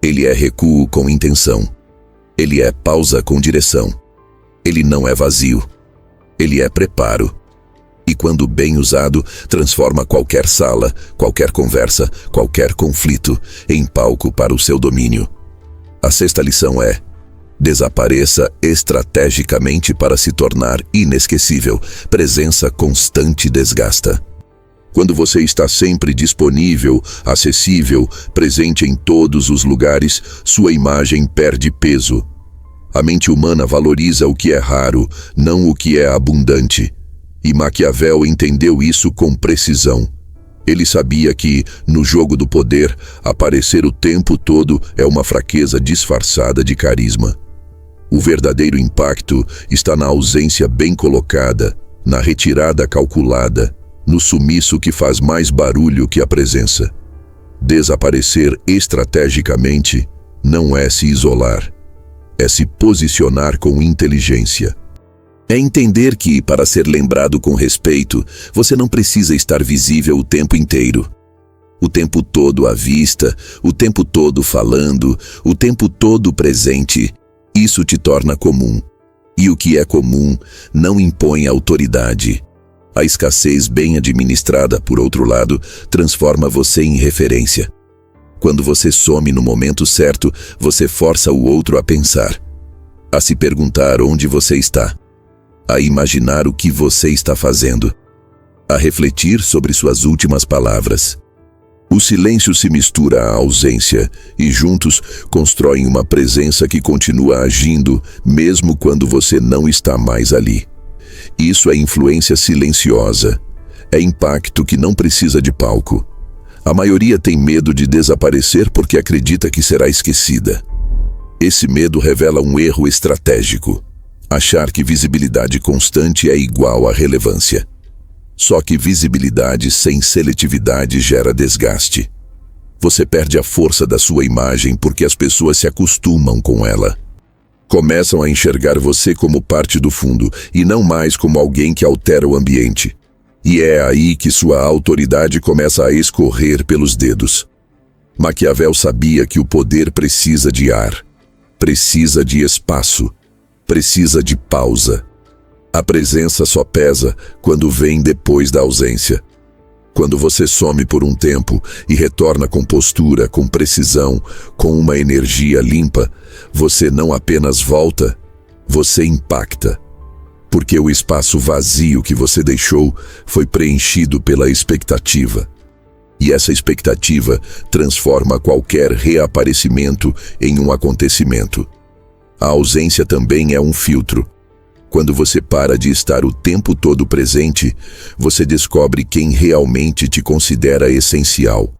Ele é recuo com intenção. Ele é pausa com direção. Ele não é vazio. Ele é preparo. E quando bem usado, transforma qualquer sala, qualquer conversa, qualquer conflito em palco para o seu domínio. A sexta lição é: desapareça estrategicamente para se tornar inesquecível. Presença constante desgasta. Quando você está sempre disponível, acessível, presente em todos os lugares, sua imagem perde peso. A mente humana valoriza o que é raro, não o que é abundante. E Maquiavel entendeu isso com precisão. Ele sabia que, no jogo do poder, aparecer o tempo todo é uma fraqueza disfarçada de carisma. O verdadeiro impacto está na ausência bem colocada, na retirada calculada, no sumiço que faz mais barulho que a presença. Desaparecer estrategicamente não é se isolar, é se posicionar com inteligência. É entender que, para ser lembrado com respeito, você não precisa estar visível o tempo inteiro. O tempo todo à vista, o tempo todo falando, o tempo todo presente. Isso te torna comum. E o que é comum não impõe autoridade. A escassez bem administrada, por outro lado, transforma você em referência. Quando você some no momento certo, você força o outro a pensar, a se perguntar onde você está, a imaginar o que você está fazendo, a refletir sobre suas últimas palavras. O silêncio se mistura à ausência e juntos constroem uma presença que continua agindo mesmo quando você não está mais ali. Isso é influência silenciosa. É impacto que não precisa de palco. A maioria tem medo de desaparecer porque acredita que será esquecida. Esse medo revela um erro estratégico. Achar que visibilidade constante é igual a relevância. Só que visibilidade sem seletividade gera desgaste. Você perde a força da sua imagem porque as pessoas se acostumam com ela. Começam a enxergar você como parte do fundo e não mais como alguém que altera o ambiente. E é aí que sua autoridade começa a escorrer pelos dedos. Maquiavel sabia que o poder precisa de ar, precisa de espaço, precisa de pausa. A presença só pesa quando vem depois da ausência. Quando você some por um tempo e retorna com postura, com precisão, com uma energia limpa, você não apenas volta, você impacta. Porque o espaço vazio que você deixou foi preenchido pela expectativa. E essa expectativa transforma qualquer reaparecimento em um acontecimento. A ausência também é um filtro. Quando você para de estar o tempo todo presente, você descobre quem realmente te considera essencial.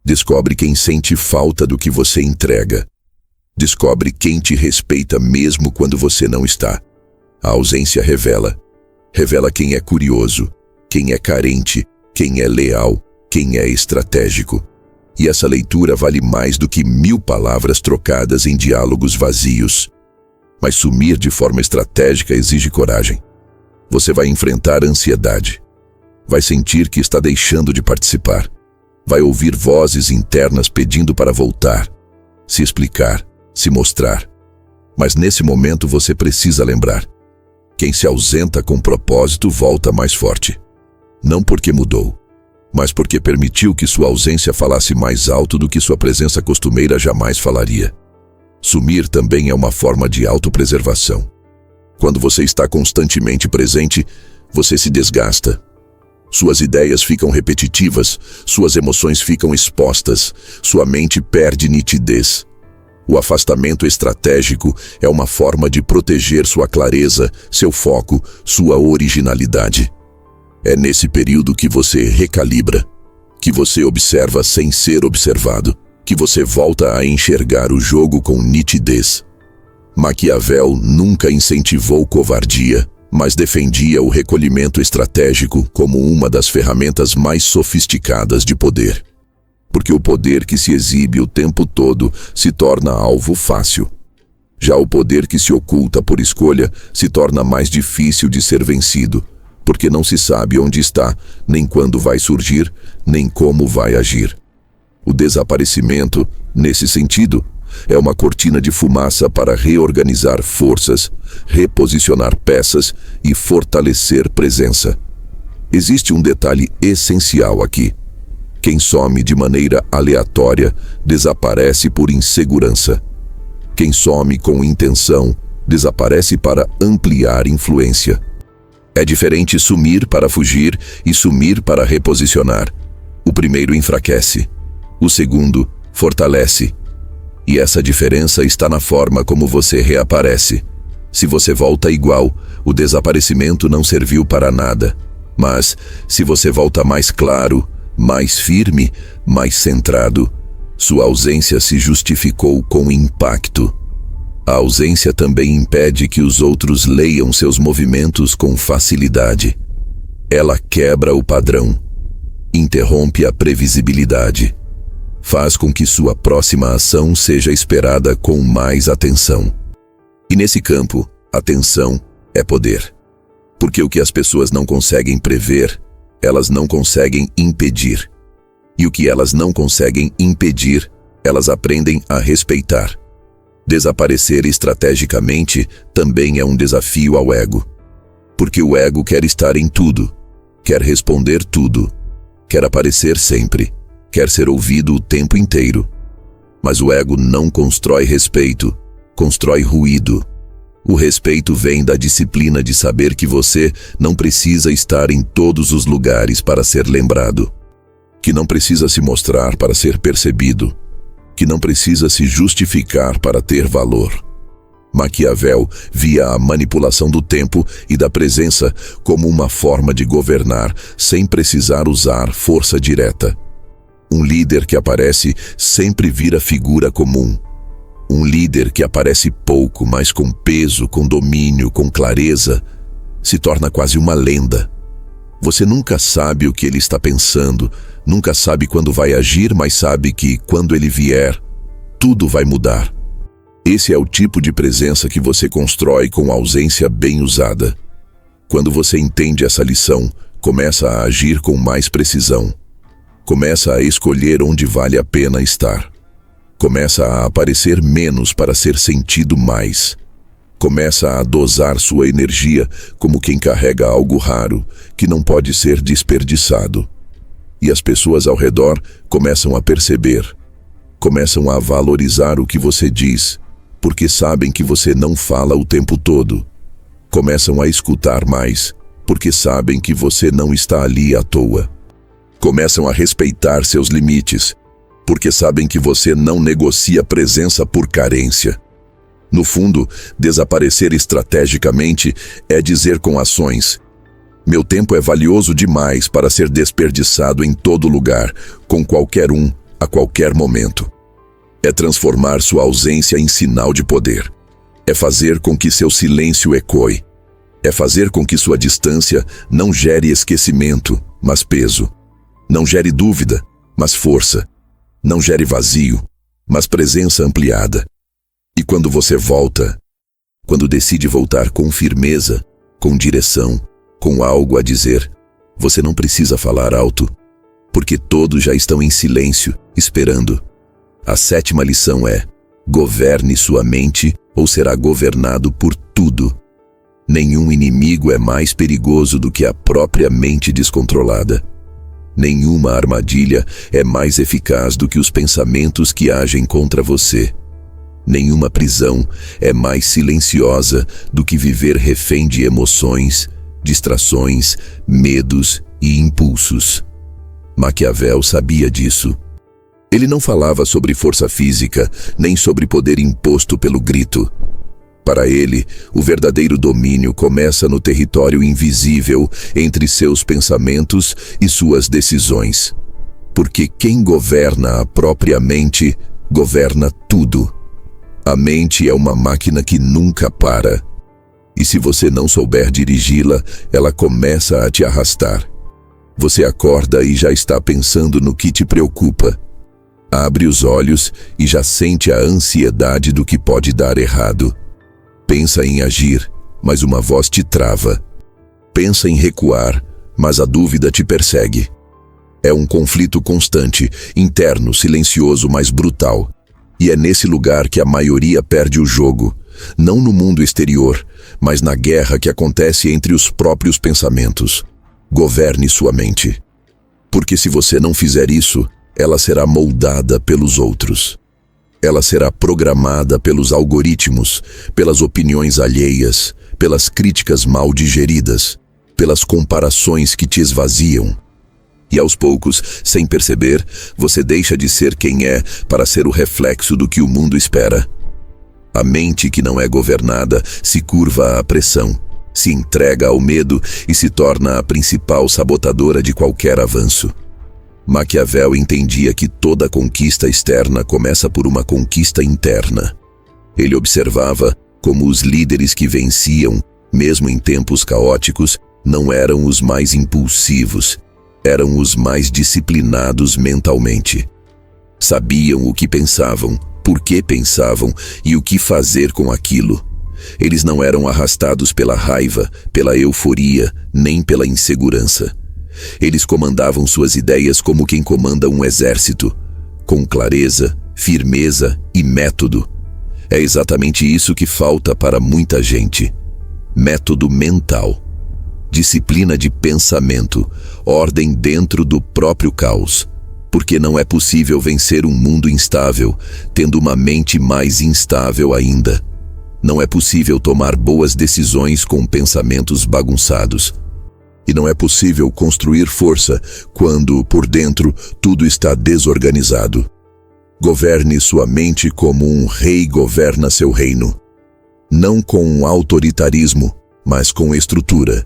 Descobre quem sente falta do que você entrega. Descobre quem te respeita mesmo quando você não está. A ausência revela quem é curioso, quem é carente, quem é leal, quem é estratégico. E essa leitura vale mais do que 1000 palavras trocadas em diálogos vazios. Mas sumir de forma estratégica exige coragem. Você vai enfrentar a ansiedade. Vai sentir que está deixando de participar. Vai ouvir vozes internas pedindo para voltar, se explicar, se mostrar. Mas nesse momento você precisa lembrar: quem se ausenta com propósito volta mais forte. Não porque mudou, mas porque permitiu que sua ausência falasse mais alto do que sua presença costumeira jamais falaria. Sumir também é uma forma de autopreservação. Quando você está constantemente presente, você se desgasta. Suas ideias ficam repetitivas, suas emoções ficam expostas, sua mente perde nitidez. O afastamento estratégico é uma forma de proteger sua clareza, seu foco, sua originalidade. É nesse período que você recalibra, que você observa sem ser observado, que você volta a enxergar o jogo com nitidez. Maquiavel nunca incentivou covardia, mas defendia o recolhimento estratégico como uma das ferramentas mais sofisticadas de poder. Porque o poder que se exibe o tempo todo se torna alvo fácil. Já o poder que se oculta por escolha se torna mais difícil de ser vencido, porque não se sabe onde está, nem quando vai surgir, nem como vai agir. O desaparecimento, nesse sentido, é uma cortina de fumaça para reorganizar forças, reposicionar peças e fortalecer presença. Existe um detalhe essencial aqui. Quem some de maneira aleatória desaparece por insegurança. Quem some com intenção desaparece para ampliar influência. É diferente sumir para fugir e sumir para reposicionar. O primeiro enfraquece, o segundo fortalece. E essa diferença está na forma como você reaparece. Se você volta igual, o desaparecimento não serviu para nada. Mas, se você volta mais claro, mais firme, mais centrado, sua ausência se justificou com impacto. A ausência também impede que os outros leiam seus movimentos com facilidade. Ela quebra o padrão, interrompe a previsibilidade, faz com que sua próxima ação seja esperada com mais atenção. E nesse campo, atenção é poder. Porque o que as pessoas não conseguem prever, elas não conseguem impedir. E o que elas não conseguem impedir, elas aprendem a respeitar. Desaparecer estrategicamente também é um desafio ao ego. Porque o ego quer estar em tudo, quer responder tudo, quer aparecer sempre, quer ser ouvido o tempo inteiro. Mas o ego não constrói respeito, constrói ruído. O respeito vem da disciplina de saber que você não precisa estar em todos os lugares para ser lembrado, que não precisa se mostrar para ser percebido, que não precisa se justificar para ter valor. Maquiavel via a manipulação do tempo e da presença como uma forma de governar sem precisar usar força direta. Um líder que aparece sempre vira figura comum. Um líder que aparece pouco, mas com peso, com domínio, com clareza, se torna quase uma lenda. Você nunca sabe o que ele está pensando, nunca sabe quando vai agir, mas sabe que, quando ele vier, tudo vai mudar. Esse é o tipo de presença que você constrói com ausência bem usada. Quando você entende essa lição, começa a agir com mais precisão. Começa a escolher onde vale a pena estar. Começa a aparecer menos para ser sentido mais. Começa a dosar sua energia como quem carrega algo raro, que não pode ser desperdiçado. E as pessoas ao redor começam a perceber. Começam a valorizar o que você diz, porque sabem que você não fala o tempo todo. Começam a escutar mais, porque sabem que você não está ali à toa. Começam a respeitar seus limites, porque sabem que você não negocia presença por carência. No fundo, desaparecer estrategicamente é dizer com ações: meu tempo é valioso demais para ser desperdiçado em todo lugar, com qualquer um, a qualquer momento. É transformar sua ausência em sinal de poder. É fazer com que seu silêncio ecoe. É fazer com que sua distância não gere esquecimento, mas peso. Não gere dúvida, mas força. Não gere vazio, mas presença ampliada. E quando você volta, quando decide voltar com firmeza, com direção, com algo a dizer, você não precisa falar alto, porque todos já estão em silêncio, esperando. A 7ª lição é: governe sua mente ou será governado por tudo. Nenhum inimigo é mais perigoso do que a própria mente descontrolada. Nenhuma armadilha é mais eficaz do que os pensamentos que agem contra você. Nenhuma prisão é mais silenciosa do que viver refém de emoções, distrações, medos e impulsos. Maquiavel sabia disso. Ele não falava sobre força física, nem sobre poder imposto pelo grito. Para ele, o verdadeiro domínio começa no território invisível entre seus pensamentos e suas decisões. Porque quem governa a própria mente, governa tudo. A mente é uma máquina que nunca para. E se você não souber dirigi-la, ela começa a te arrastar. Você acorda e já está pensando no que te preocupa. Abre os olhos e já sente a ansiedade do que pode dar errado. Pensa em agir, mas uma voz te trava. Pensa em recuar, mas a dúvida te persegue. É um conflito constante, interno, silencioso, mas brutal. E é nesse lugar que a maioria perde o jogo, não no mundo exterior, mas na guerra que acontece entre os próprios pensamentos. Governe sua mente. Porque se você não fizer isso, ela será moldada pelos outros. Ela será programada pelos algoritmos, pelas opiniões alheias, pelas críticas mal digeridas, pelas comparações que te esvaziam. E aos poucos, sem perceber, você deixa de ser quem é para ser o reflexo do que o mundo espera. A mente que não é governada se curva à pressão, se entrega ao medo e se torna a principal sabotadora de qualquer avanço. Maquiavel entendia que toda conquista externa começa por uma conquista interna. Ele observava como os líderes que venciam, mesmo em tempos caóticos, não eram os mais impulsivos, eram os mais disciplinados mentalmente. Sabiam o que pensavam, por que pensavam e o que fazer com aquilo. Eles não eram arrastados pela raiva, pela euforia, nem pela insegurança. Eles comandavam suas ideias como quem comanda um exército, com clareza, firmeza e método. É exatamente isso que falta para muita gente. Método mental. Disciplina de pensamento, ordem dentro do próprio caos. Porque não é possível vencer um mundo instável, tendo uma mente mais instável ainda. Não é possível tomar boas decisões com pensamentos bagunçados. E não é possível construir força quando, por dentro, tudo está desorganizado. Governe sua mente como um rei governa seu reino. Não com autoritarismo, mas com estrutura.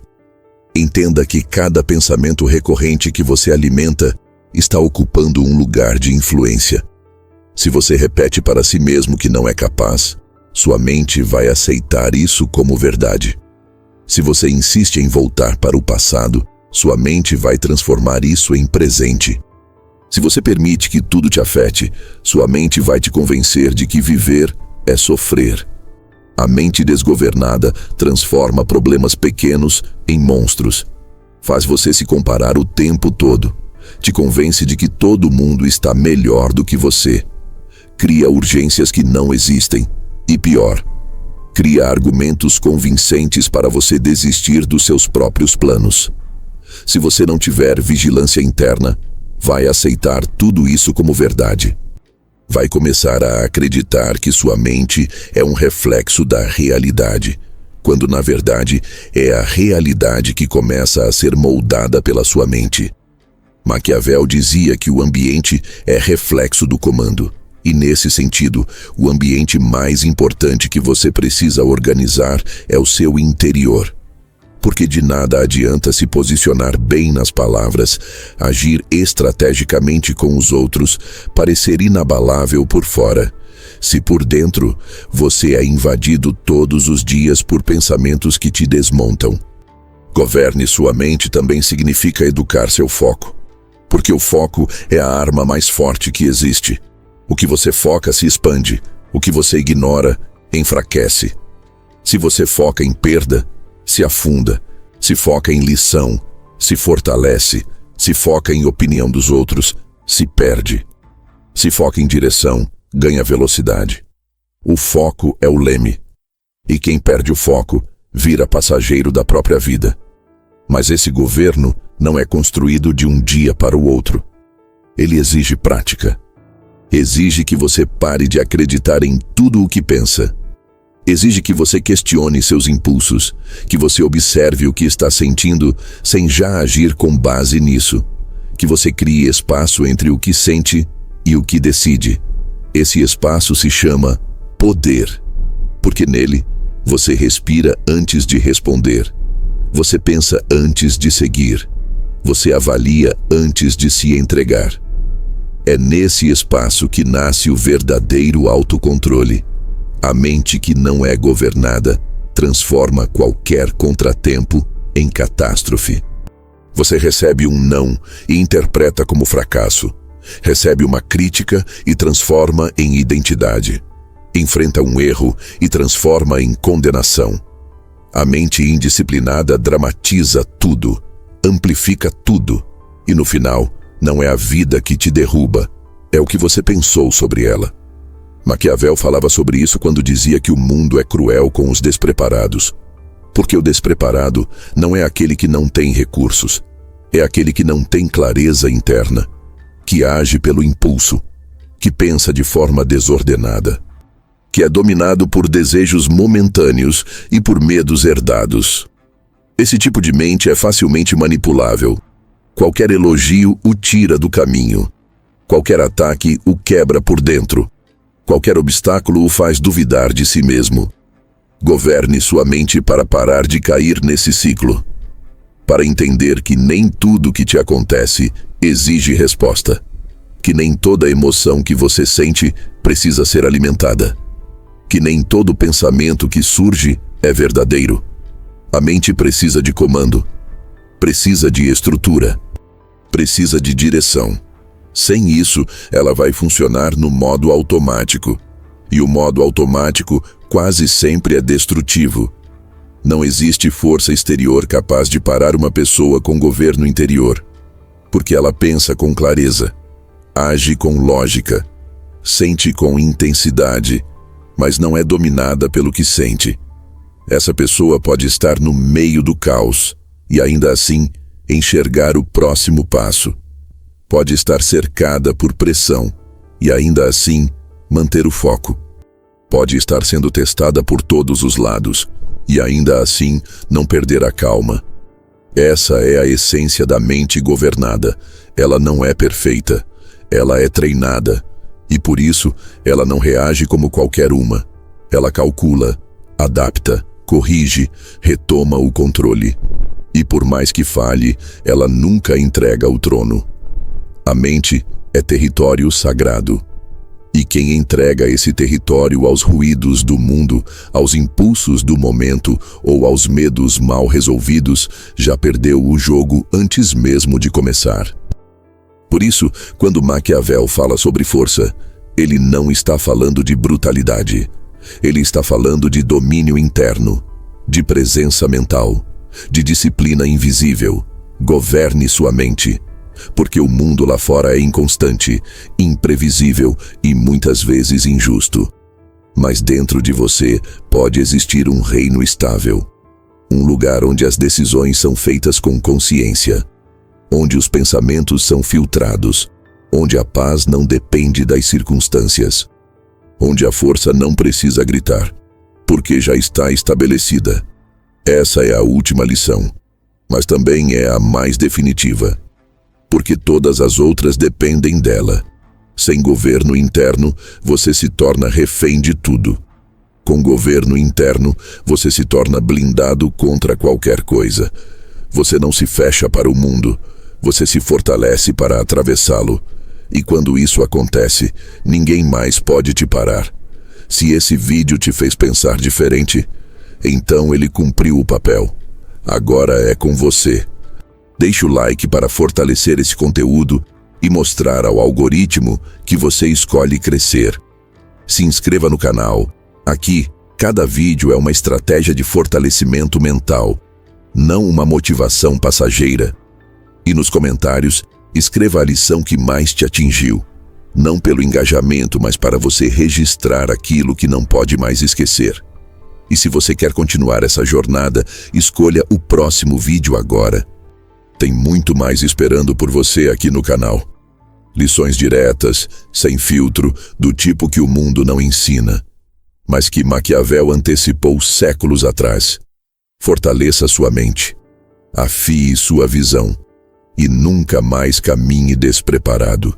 Entenda que cada pensamento recorrente que você alimenta está ocupando um lugar de influência. Se você repete para si mesmo que não é capaz, sua mente vai aceitar isso como verdade. Se você insiste em voltar para o passado, sua mente vai transformar isso em presente. Se você permite que tudo te afete, sua mente vai te convencer de que viver é sofrer. A mente desgovernada transforma problemas pequenos em monstros. Faz você se comparar o tempo todo. Te convence de que todo mundo está melhor do que você. Cria urgências que não existem. E pior, cria argumentos convincentes para você desistir dos seus próprios planos. Se você não tiver vigilância interna, vai aceitar tudo isso como verdade. Vai começar a acreditar que sua mente é um reflexo da realidade, quando na verdade é a realidade que começa a ser moldada pela sua mente. Maquiavel dizia que o ambiente é reflexo do comando. E nesse sentido, o ambiente mais importante que você precisa organizar é o seu interior. Porque de nada adianta se posicionar bem nas palavras, agir estrategicamente com os outros, parecer inabalável por fora, se por dentro você é invadido todos os dias por pensamentos que te desmontam. Governe sua mente também significa educar seu foco. Porque o foco é a arma mais forte que existe. O que você foca se expande, o que você ignora enfraquece. Se você foca em perda, se afunda. Se foca em lição, se fortalece. Se foca em opinião dos outros, se perde. Se foca em direção, ganha velocidade. O foco é o leme. E quem perde o foco, vira passageiro da própria vida. Mas esse governo não é construído de um dia para o outro. Ele exige prática. Exige que você pare de acreditar em tudo o que pensa. Exige que você questione seus impulsos, que você observe o que está sentindo sem já agir com base nisso, que você crie espaço entre o que sente e o que decide. Esse espaço se chama poder, porque nele você respira antes de responder, você pensa antes de seguir, você avalia antes de se entregar. É nesse espaço que nasce o verdadeiro autocontrole. A mente que não é governada transforma qualquer contratempo em catástrofe. Você recebe um não e interpreta como fracasso. Recebe uma crítica e transforma em identidade. Enfrenta um erro e transforma em condenação. A mente indisciplinada dramatiza tudo, amplifica tudo, e no final, não é a vida que te derruba, é o que você pensou sobre ela. Maquiavel falava sobre isso quando dizia que o mundo é cruel com os despreparados. Porque o despreparado não é aquele que não tem recursos, é aquele que não tem clareza interna, que age pelo impulso, que pensa de forma desordenada, que é dominado por desejos momentâneos e por medos herdados. Esse tipo de mente é facilmente manipulável. Qualquer elogio o tira do caminho. Qualquer ataque o quebra por dentro. Qualquer obstáculo o faz duvidar de si mesmo. Governe sua mente para parar de cair nesse ciclo. Para entender que nem tudo que te acontece exige resposta. Que nem toda emoção que você sente precisa ser alimentada. Que nem todo pensamento que surge é verdadeiro. A mente precisa de comando. Precisa de estrutura. Precisa de direção. Sem isso, ela vai funcionar no modo automático. E o modo automático quase sempre é destrutivo. Não existe força exterior capaz de parar uma pessoa com governo interior. Porque ela pensa com clareza, age com lógica, sente com intensidade, mas não é dominada pelo que sente. Essa pessoa pode estar no meio do caos e ainda assim enxergar o próximo passo. Pode estar cercada por pressão e ainda assim manter o foco. Pode estar sendo testada por todos os lados e ainda assim não perder a calma. Essa é a essência da mente governada. Ela não é perfeita, ela é treinada e por isso ela não reage como qualquer uma. Ela calcula, adapta, corrige, retoma o controle. E por mais que falhe, ela nunca entrega o trono. A mente é território sagrado. E quem entrega esse território aos ruídos do mundo, aos impulsos do momento ou aos medos mal resolvidos, já perdeu o jogo antes mesmo de começar. Por isso, quando Maquiavel fala sobre força, ele não está falando de brutalidade. Ele está falando de domínio interno, de presença mental, de disciplina invisível. Governe sua mente. Porque o mundo lá fora é inconstante, imprevisível e muitas vezes injusto. Mas dentro de você pode existir um reino estável. Um lugar onde as decisões são feitas com consciência. Onde os pensamentos são filtrados. Onde a paz não depende das circunstâncias. Onde a força não precisa gritar. Porque já está estabelecida. Essa é a última lição. Mas também é a mais definitiva. Porque todas as outras dependem dela. Sem governo interno, você se torna refém de tudo. Com governo interno, você se torna blindado contra qualquer coisa. Você não se fecha para o mundo, você se fortalece para atravessá-lo. E quando isso acontece, ninguém mais pode te parar. Se esse vídeo te fez pensar diferente, então ele cumpriu o papel. Agora é com você. Deixe o like para fortalecer esse conteúdo e mostrar ao algoritmo que você escolhe crescer. Se inscreva no canal. Aqui, cada vídeo é uma estratégia de fortalecimento mental, não uma motivação passageira. E nos comentários, escreva a lição que mais te atingiu. Não pelo engajamento, mas para você registrar aquilo que não pode mais esquecer. E se você quer continuar essa jornada, escolha o próximo vídeo agora. Tem muito mais esperando por você aqui no canal. Lições diretas, sem filtro, do tipo que o mundo não ensina, mas que Maquiavel antecipou séculos atrás. Fortaleça sua mente, afie sua visão e nunca mais caminhe despreparado.